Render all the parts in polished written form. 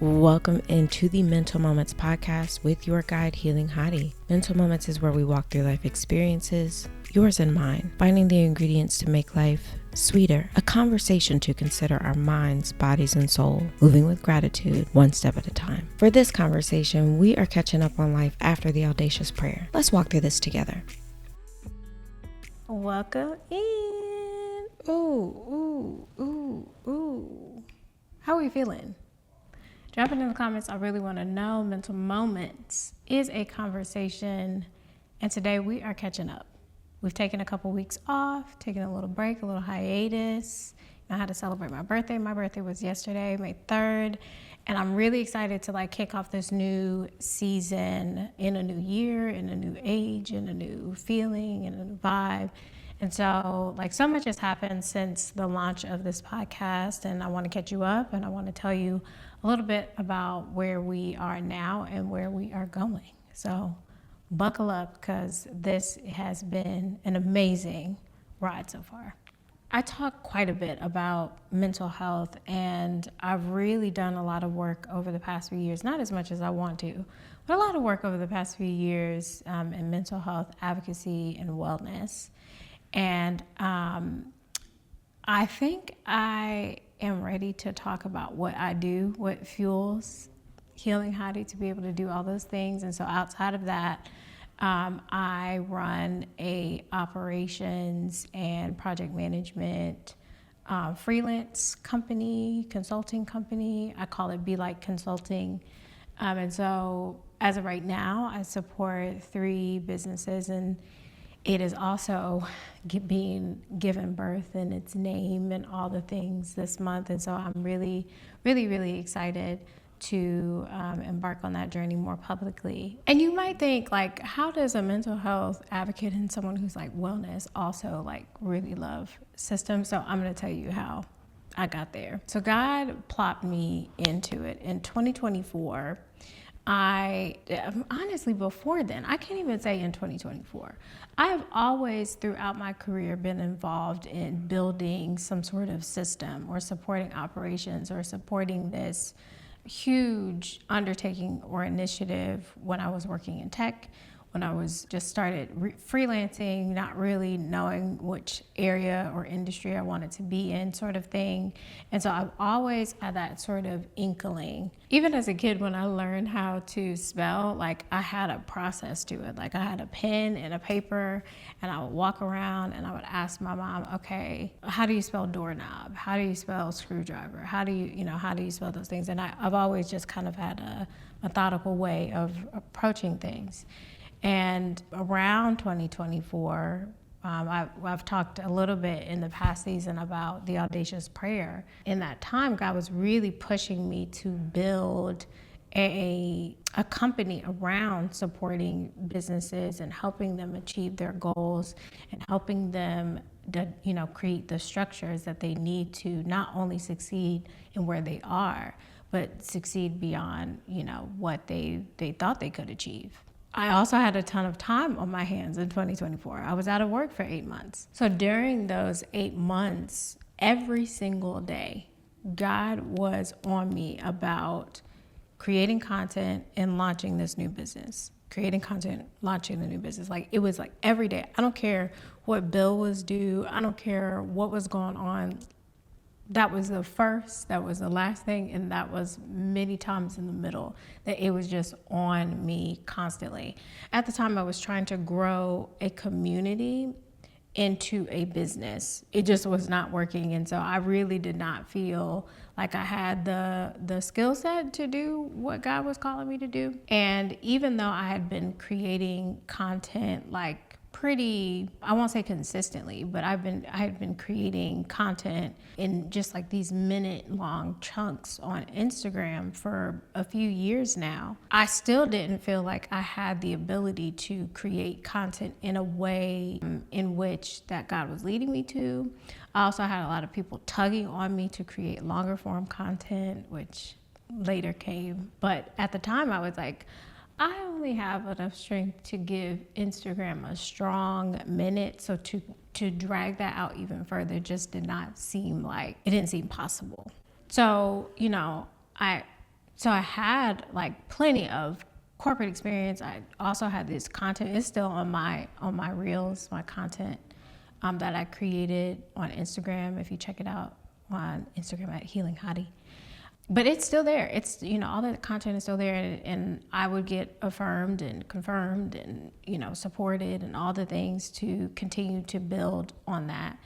Welcome into the Mental Moments podcast with your guide, Healing Hottie. Mental Moments is where we walk through life experiences, yours and mine, finding the ingredients to make life sweeter, a conversation to consider our minds, bodies, and soul, moving with gratitude, one step at a time. For this conversation, we are catching up on life after the audacious prayer. Let's walk through this together. Welcome in. Ooh. How are we feeling? Drop it in the comments. I really want to know. Mental Moments is a conversation, and today we are catching up. We've taken a couple weeks off, taken a little break, a little hiatus. I had to celebrate my birthday. My birthday was yesterday, May 3rd, and I'm really excited to kick off this new season in a new year, in a new age, in a new feeling, in a new vibe. And so so much has happened since the launch of this podcast, and I want to catch you up, and I want to tell you a little bit about where we are now and where we are going. So buckle up, because this has been an amazing ride so far. I talk quite a bit about mental health, and I've really done a lot of work over the past few years, not as much as I want to, but a lot of work over the past few years in mental health advocacy and wellness. And I think I am ready to talk about what I do, what fuels Healing Hottie to be able to do all those things. And so outside of that, I run a operations and project management freelance company, consulting company. I call it Be Like Consulting. And so as of right now, I support 3 businesses, and it is also being given birth in its name and all the things this month. And so I'm really, really, really excited to embark on that journey more publicly. And you might think, how does a mental health advocate and someone who's wellness also really love systems? So I'm going to tell you how I got there. So God plopped me into it in 2024. I honestly, before then, I can't even say in 2024. I have always throughout my career been involved in building some sort of system or supporting operations or supporting this huge undertaking or initiative when I was working in tech, when I was just started freelancing, not really knowing which area or industry I wanted to be in, sort of thing. And so I've always had that sort of inkling. Even as a kid, when I learned how to spell, I had a process to it. I had a pen and a paper, and I would walk around and I would ask my mom, okay, how do you spell doorknob? How do you spell screwdriver? How do you spell those things? And I've always just kind of had a methodical way of approaching things. And around 2024, I've talked a little bit in the past season about the audacious prayer. In that time, God was really pushing me to build a company around supporting businesses and helping them achieve their goals and helping them create the structures that they need to not only succeed in where they are, but succeed beyond, what they thought they could achieve. I also had a ton of time on my hands in 2024. I was out of work for 8 months. So during those 8 months, every single day, God was on me about creating content and launching this new business. Creating content, launching the new business. It was every day. I don't care what bill was due. I don't care what was going on. That was the first, that was the last thing, and that was many times in the middle, that it was just on me constantly. At the time, I was trying to grow a community into a business. It just was not working, and so I really did not feel like I had the skill set to do what God was calling me to do. And even though I had been creating content pretty, I won't say consistently, but I had been creating content in just these minute-long chunks on Instagram for a few years now. I still didn't feel like I had the ability to create content in a way in which that God was leading me to. I also had a lot of people tugging on me to create longer form content, which later came. But at the time, I was I only have enough strength to give Instagram a strong minute. So to drag that out even further just did not seem it didn't seem possible. So, I So I had like plenty of corporate experience. I also had this content. It's still on my reels, my content that I created on Instagram. If you check it out on Instagram at Healing Hottie. But it's still there. It's, all the content is still there, and I would get affirmed and confirmed and, supported and all the things to continue to build on that.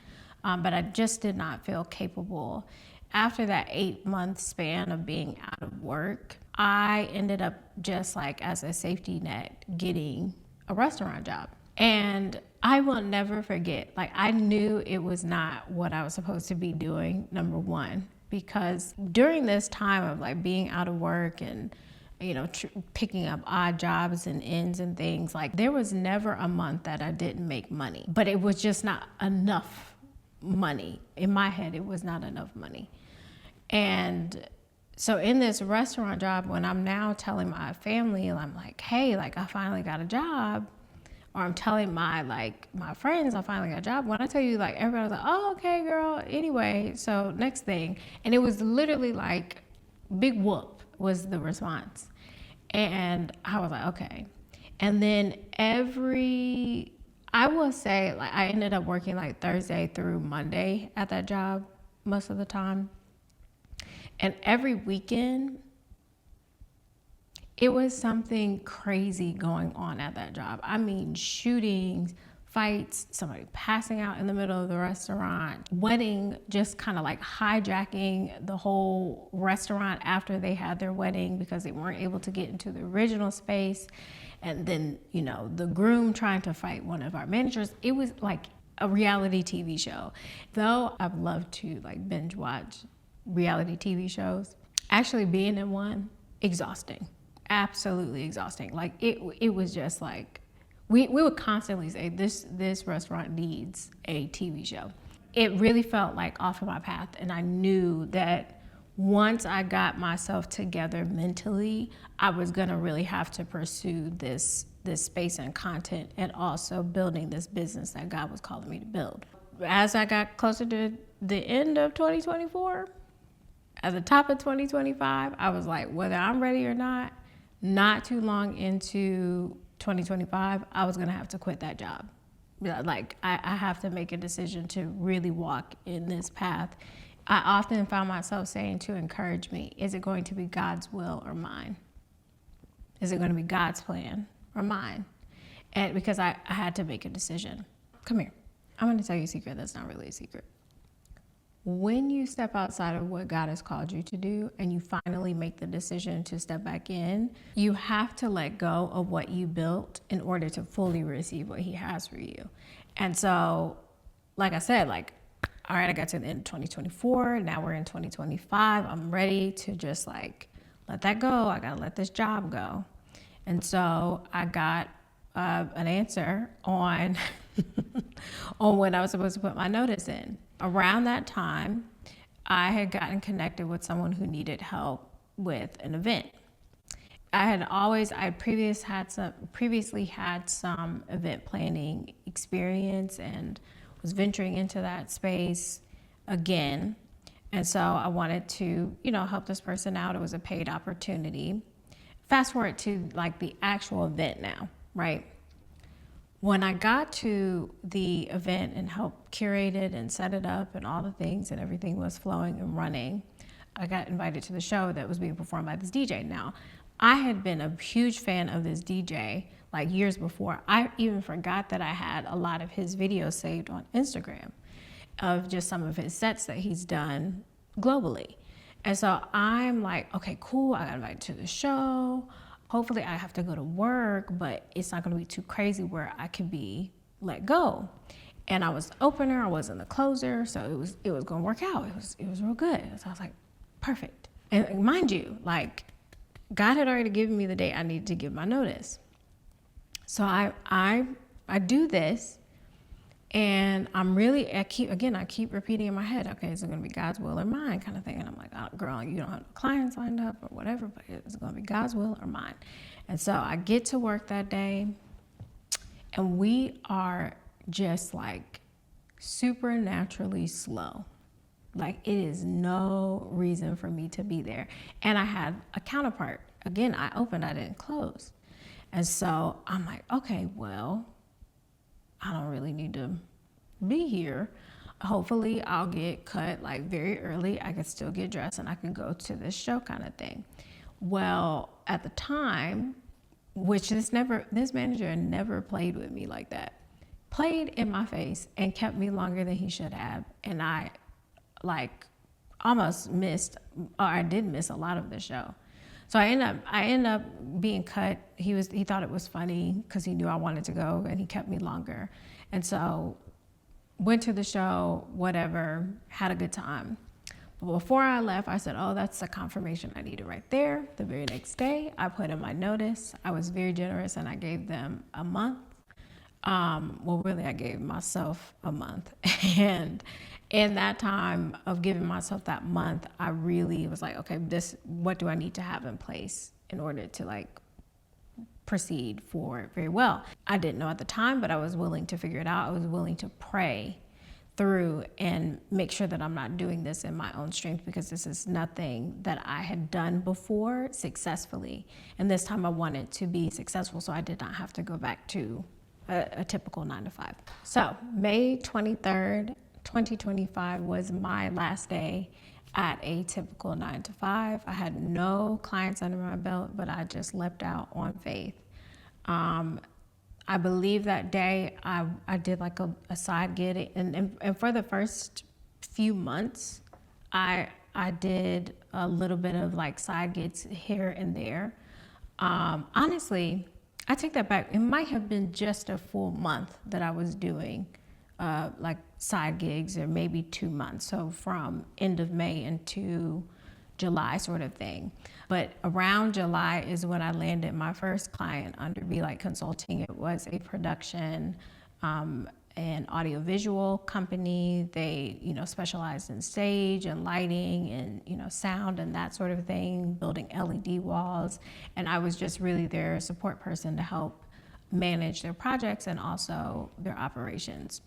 But I just did not feel capable. After that 8-month span of being out of work, I ended up just like as a safety net getting a restaurant job. And I will never forget, like I knew it was not what I was supposed to be doing, number one, because during this time of like being out of work and picking up odd jobs and ends and things, like there was never a month that I didn't make money, but it was just not enough money. In my head, it was not enough money. And so in this restaurant job, when I'm now telling my family, I'm like, hey, like I finally got a job, or I'm telling my friends I finally got a job. When I tell you, like everybody was like, oh, okay, girl. Anyway, so next thing. And it was literally like big whoop was the response. And I was like, okay. And then I will say, like I ended up working like Thursday through Monday at that job most of the time. And every weekend, it was something crazy going on at that job. I mean, shootings, fights, somebody passing out in the middle of the restaurant, wedding, just kind of like hijacking the whole restaurant after they had their wedding because they weren't able to get into the original space. And then, the groom trying to fight one of our managers. It was like a reality TV show. Though I've loved to like binge watch reality TV shows, actually being in one, exhausting. Absolutely exhausting. Like it was just like we would constantly say this restaurant needs a TV show. It really felt like off of my path, and I knew that once I got myself together mentally, I was gonna really have to pursue this space and content, and also building this business that God was calling me to build. As I got closer to the end of 2024, at the top of 2025, I was like, whether I'm ready or not too long into 2025, I was gonna have to quit that job. Like I have to make a decision to really walk in this path. I often found myself saying to encourage me, is it going to be God's will or mine? Is it going to be God's plan or mine? And because I had to make a decision. Come here. I'm going to tell you a secret that's not really a secret. When you step outside of what God has called you to do and you finally make the decision to step back in, you have to let go of what you built in order to fully receive what He has for you. And so, like I said, all right, I got to the end of 2024. Now we're in 2025. I'm ready to just like let that go. I got to let this job go. And so I got an answer on when I was supposed to put my notice in. Around that time, I had gotten connected with someone who needed help with an event. I previously had some event planning experience and was venturing into that space again. And so I wanted to, help this person out. It was a paid opportunity. Fast forward to like the actual event now, right? When I got to the event and helped curate it and set it up and all the things and everything was flowing and running, I got invited to the show that was being performed by this DJ. Now, I had been a huge fan of this DJ like years before. I even forgot that I had a lot of his videos saved on Instagram of just some of his sets that he's done globally. And so I'm like, okay, cool. I got invited to the show. Hopefully I have to go to work, but it's not going to be too crazy where I could be let go. And I was the opener, I wasn't the closer, so it was going to work out. It was real good. So I was like, perfect. And mind you, like God had already given me the date I needed to give my notice. So I do this, and I keep repeating in my head, okay, is it going to be God's will or mine kind of thing? And I'm like, oh, girl, you don't have clients lined up or whatever, but it's going to be God's will or mine. And so I get to work that day, and we are just like supernaturally slow. Like, it is no reason for me to be there. And I had a counterpart. Again, I opened, I didn't close. And so I'm like, okay, well, I don't really need to be here. Hopefully I'll get cut like very early. I can still get dressed and I can go to this show kind of thing. Well, at the time, which this manager never played with me like that, played in my face and kept me longer than he should have. And I like almost missed, or I did miss a lot of the show. So I ended up being cut. He thought it was funny because he knew I wanted to go, and he kept me longer. And so went to the show, whatever, had a good time. But before I left, I said, oh, that's the confirmation I needed right there. The very next day, I put in my notice. I was very generous, and I gave them a month. Well, really, I gave myself a month. And in that time of giving myself that month, I really was like, okay, what do I need to have in place in order to like proceed forward very well? I didn't know at the time, but I was willing to figure it out. I was willing to pray through and make sure that I'm not doing this in my own strength, because this is nothing that I had done before successfully. And this time I wanted to be successful, so I did not have to go back to a typical 9-to-5. So May 23rd, 2025 was my last day at a typical 9-to-5. I had no clients under my belt, but I just leapt out on faith. I believe that day I did like a side gig, and for the first few months, I did a little bit of like side gigs here and there. Honestly, I take that back. It might have been just a full month that I was doing like side gigs, or maybe 2 months. So from end of May into July sort of thing. But around July is when I landed my first client under Be Light Consulting. It was a production and audiovisual company. They, specialized in stage and lighting and, sound and that sort of thing, building LED walls. And I was just really their support person to help manage their projects and also their operations.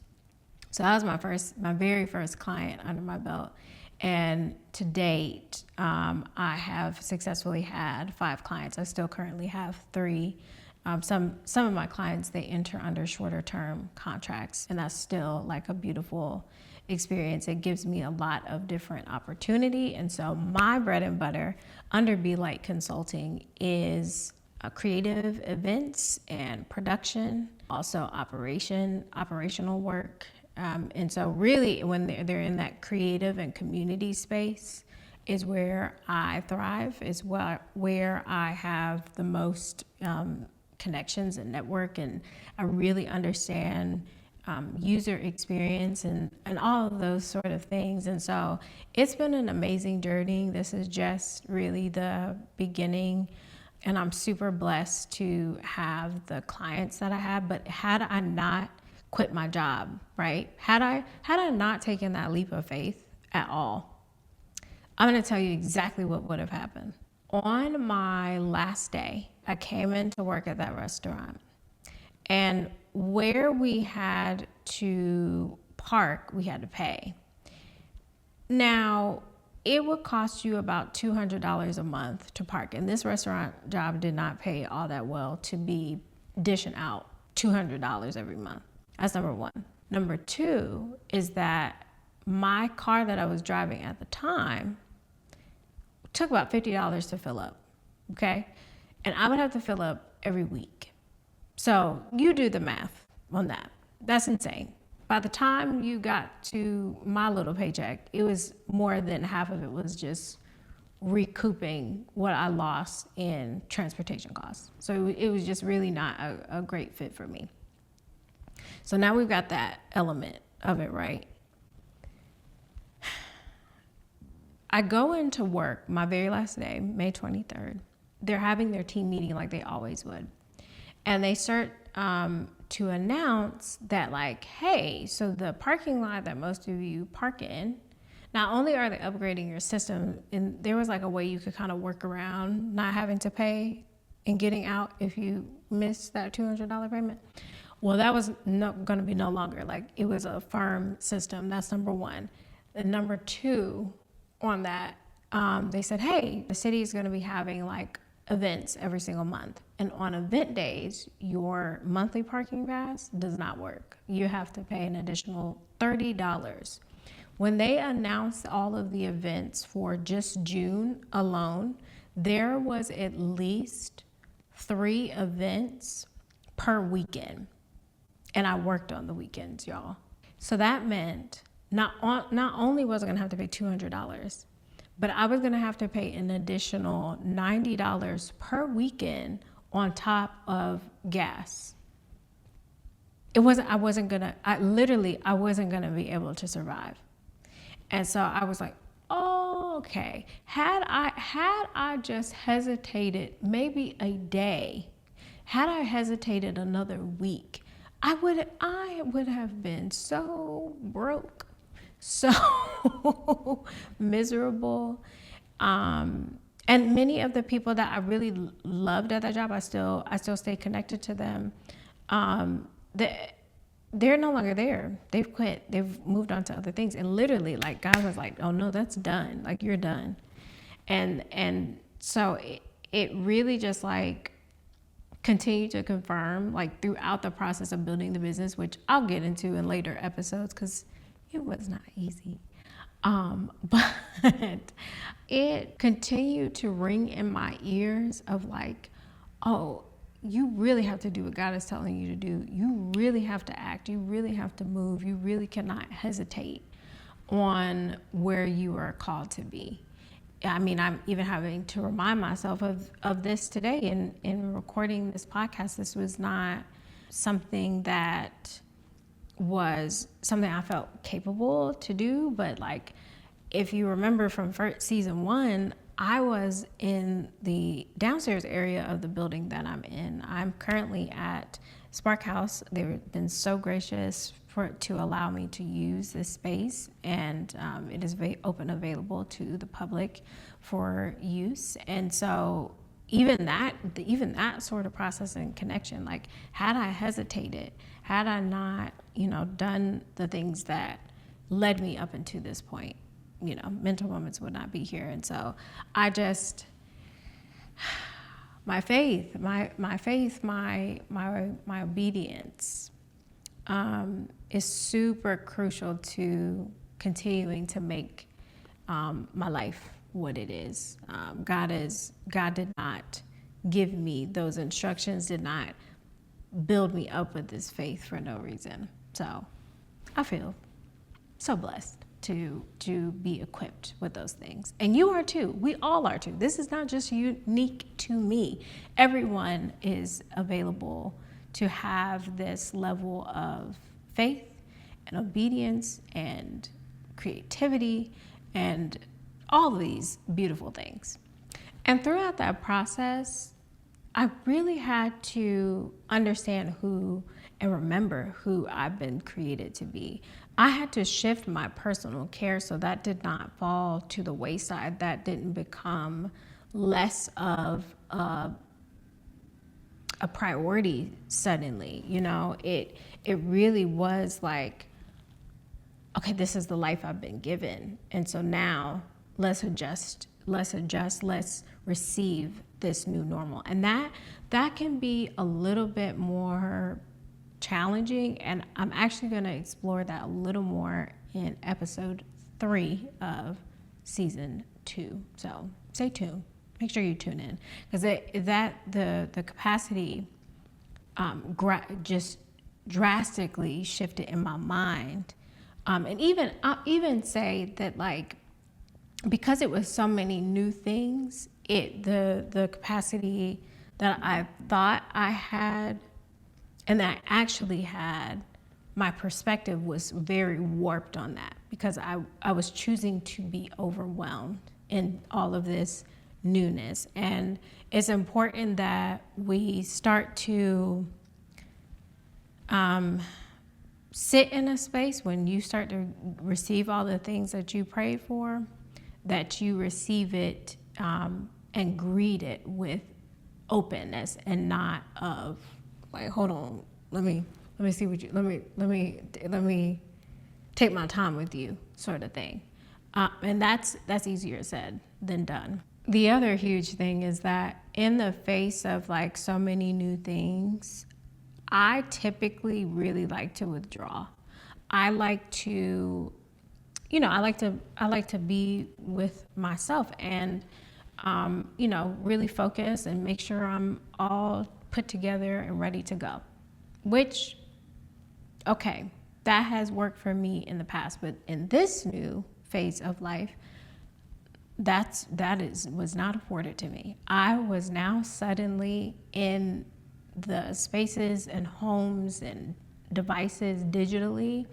So that was my very first client under my belt. And to date, I have successfully had 5 clients. I still currently have 3. Some of my clients, they enter under shorter term contracts, and that's still like a beautiful experience. It gives me a lot of different opportunity. And so my bread and butter under Be Light Consulting is creative events and production, also operational work. And so really when they're in that creative and community space is where I thrive, is where I have the most connections and network, and I really understand user experience and all of those sort of things. And so it's been an amazing journey. This is just really the beginning, and I'm super blessed to have the clients that I have. But had I not quit my job, right? Had I not taken that leap of faith at all, I'm going to tell you exactly what would have happened. On my last day, I came into work at that restaurant, and where we had to park, we had to pay. Now, it would cost you about $200 a month to park, and this restaurant job did not pay all that well to be dishing out $200 every month. That's number one. Number two is that my car that I was driving at the time took about $50 to fill up, okay? And I would have to fill up every week. So you do the math on that. That's insane. By the time you got to my little paycheck, it was more than half of it was just recouping what I lost in transportation costs. So it was just really not a great fit for me. So now we've got that element of it, right? I go into work my very last day, May 23rd. They're having their team meeting like they always would. And they start to announce that, like, hey, so the parking lot that most of you park in, not only are they upgrading your system, and there was like a way you could kind of work around not having to pay and getting out if you missed that $200 payment. Well, that was going to be no longer. Like, it was a firm system. That's number one. And number two on that, they said, hey, the city is going to be having like events every single month. And on event days, your monthly parking pass does not work. You have to pay an additional $30. When they announced all of the events for just June alone, there was at least 3 events per weekend. And I worked on the weekends, y'all. So that meant not only was I going to have to pay $200, but I was going to have to pay an additional $90 per weekend on top of gas. I wasn't going to be able to survive. And so I was like, oh, okay. Had I just hesitated maybe a day, had I hesitated another week, I would have been so broke, so miserable. And many of the people that I really loved at that job, I still stay connected to them. They're no longer there. They've quit. They've moved on to other things. And literally, like, God was like, oh no, that's done. Like, you're done. And so it really just like continued to confirm, like, throughout the process of building the business, which I'll get into in later episodes because it was not easy. But it continued to ring in my ears of like, oh, you really have to do what God is telling you to do. You really have to act. You really have to move. You really cannot hesitate on where you are called to be. I mean, I'm even having to remind myself of this today in recording this podcast. This was not something that was something I felt capable to do, but like, if you remember from season 1, I was in the downstairs area of the building that I'm in. I'm currently at Spark House. They've been so gracious to allow me to use this space, and it is open, available to the public for use. And so even that sort of process and connection, like, had I hesitated, had I not, done the things that led me up into this point, Mental Moments would not be here. And so I just, my faith, my obedience is super crucial to continuing to make my life what it is. God did not give me those instructions, did not build me up with this faith for no reason. So I feel so blessed to be equipped with those things. And you are too. We all are too. This is not just unique to me. Everyone is available to have this level of faith and obedience and creativity and all these beautiful things. And throughout that process, I really had to understand who and remember who I've been created to be. I had to shift my personal care so that did not fall to the wayside. That didn't become less of a priority suddenly. It really was like, okay, this is the life I've been given. And so now let's adjust, let's receive this new normal. And that can be a little bit more challenging, and I'm actually going to explore that a little more in episode 3 of season 2. So stay tuned. Make sure you tune in, because the capacity just drastically shifted in my mind, and I'll even say that, like, because it was so many new things, the capacity that I thought I had and that I actually had, my perspective was very warped on that, because I was choosing to be overwhelmed in all of this newness. And it's important that we start to sit in a space when you start to receive all the things that you prayed for, that you receive it and greet it with openness, and not of like, hold on, let me see what you, let me take my time with you, sort of thing. And that's easier said than done. The other huge thing is that in the face of like so many new things, I typically really like to withdraw. I like to, I like to be with myself and, really focus and make sure I'm all put together and ready to go. Which, okay, that has worked for me in the past, but in this new phase of life, was not afforded to me. I was now suddenly in the spaces and homes and devices digitally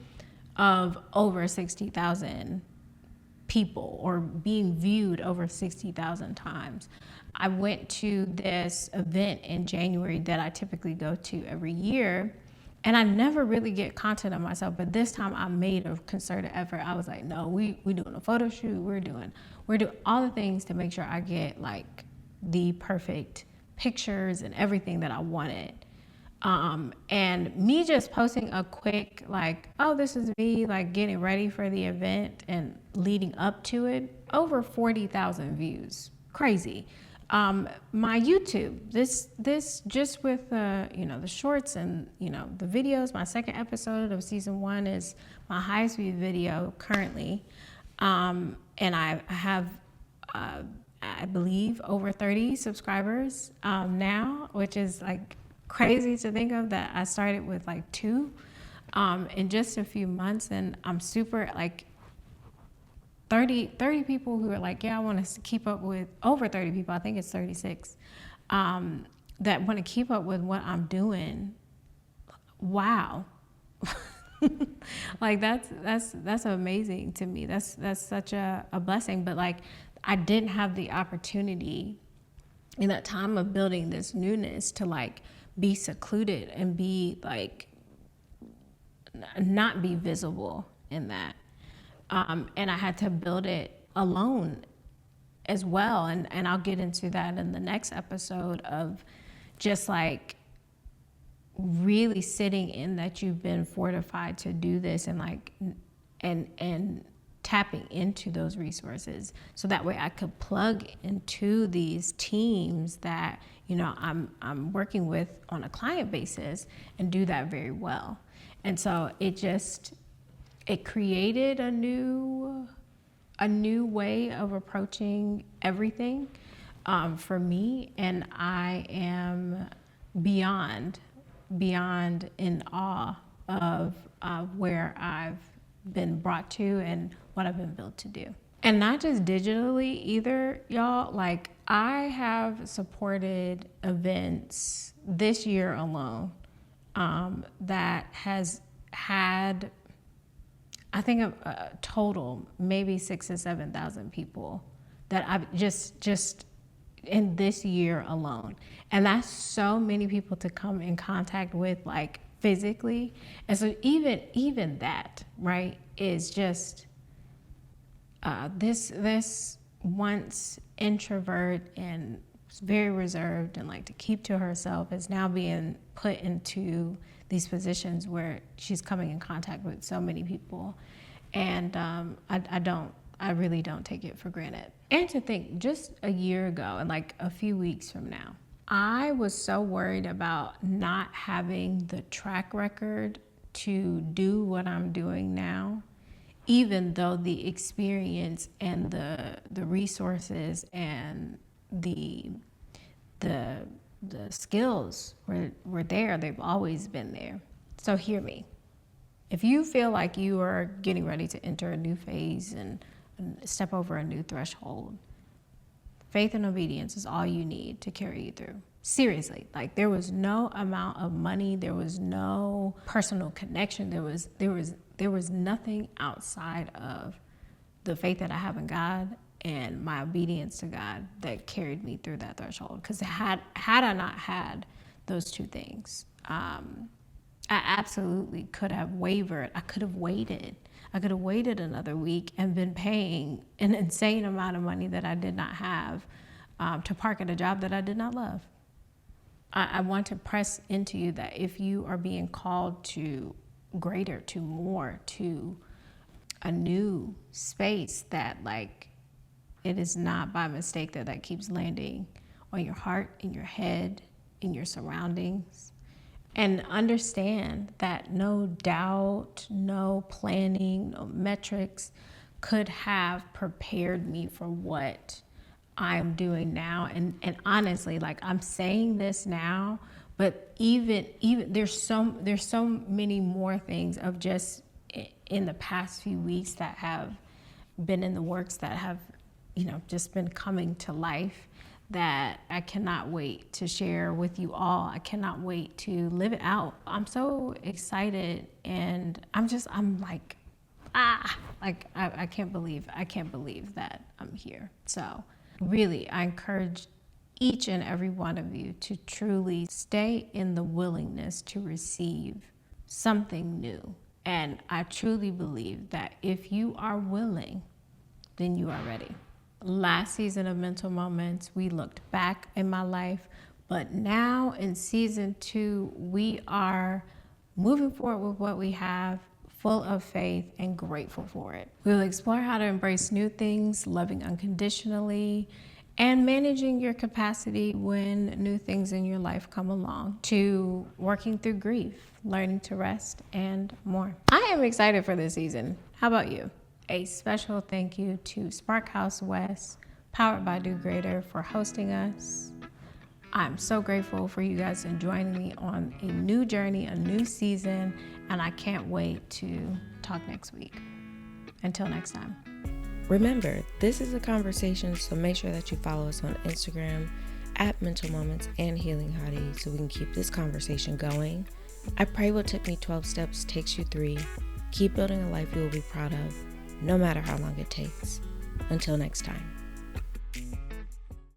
of over 60,000 people, or being viewed over 60,000 times. I went to this event in January that I typically go to every year, and I never really get content of myself, but this time I made a concerted effort. I was like, no, we doing a photo shoot. We're doing all the things to make sure I get like the perfect pictures and everything that I wanted. And me just posting a quick like, oh, this is me like getting ready for the event and leading up to it, over 40,000 views. Crazy. My YouTube, this just with the shorts and the videos. My second episode of season 1 is my highest viewed video currently, and I have I believe over 30 subscribers now, which is like crazy to think of, that I started with like 2 in just a few months, and I'm super like 30 people who are like, yeah, I want to keep up with, over 30 people, I think it's 36, that want to keep up with what I'm doing. Wow. Like that's amazing to me. That's such a blessing. But like, I didn't have the opportunity in that time of building this newness to like be secluded and be like, not be visible in that. And I had to build it alone as well. And I'll get into that in the next episode of just like really sitting in that you've been fortified to do this, and like, and tapping into those resources. So that way I could plug into these teams that, I'm working with on a client basis and do that very well. And so it created a new way of approaching everything for me, and I am beyond in awe of where I've been brought to and what I've been built to do. And not just digitally either, y'all. Like, I have supported events this year alone that has had, I think, a total maybe 6,000 to 7,000 people that I've just in this year alone. And that's so many people to come in contact with, like, physically. And so even that, right, is just this once introvert and very reserved and like to keep to herself is now being put into these positions where she's coming in contact with so many people. And I really don't take it for granted. And to think, just a year ago and like a few weeks from now, I was so worried about not having the track record to do what I'm doing now, even though the experience and the resources and the skills were there. They've always been there. So hear me. If you feel like you are getting ready to enter a new phase and step over a new threshold, faith and obedience is all you need to carry you through. Seriously, like, there was no amount of money, there was no personal connection, there was nothing outside of the faith that I have in God and my obedience to God that carried me through that threshold. Because had I not had those two things, I absolutely could have wavered. I could have waited another week and been paying an insane amount of money that I did not have to park at a job that I did not love. I want to press into you that if you are being called to greater, to more, to a new space that, like, it is not by mistake that keeps landing on your heart, in your head, in your surroundings. And understand that no doubt, no planning, no metrics could have prepared me for what I'm doing now. And honestly, like, I'm saying this now, but even there's so many more things of just in the past few weeks that have been in the works, that have, just been coming to life, that I cannot wait to share with you all. I cannot wait to live it out. I'm so excited, and I'm like, I can't believe that I'm here. So really, I encourage each and every one of you to truly stay in the willingness to receive something new. And I truly believe that if you are willing, then you are ready. Last season of Mental Moments, we looked back in my life, but now in season 2, we are moving forward with what we have, full of faith and grateful for it. We'll explore how to embrace new things, loving unconditionally, and managing your capacity when new things in your life come along, to working through grief, learning to rest, and more. I am excited for this season. How about you? A special thank you to Spark House West, powered by Do Greater, for hosting us. I'm so grateful for you guys joining me on a new journey, a new season, and I can't wait to talk next week. Until next time. Remember, this is a conversation, so make sure that you follow us on Instagram at Mental Moments and Healing Hottie so we can keep this conversation going. I pray what took me 12 steps takes you 3. Keep building a life you will be proud of, no matter how long it takes. Until next time.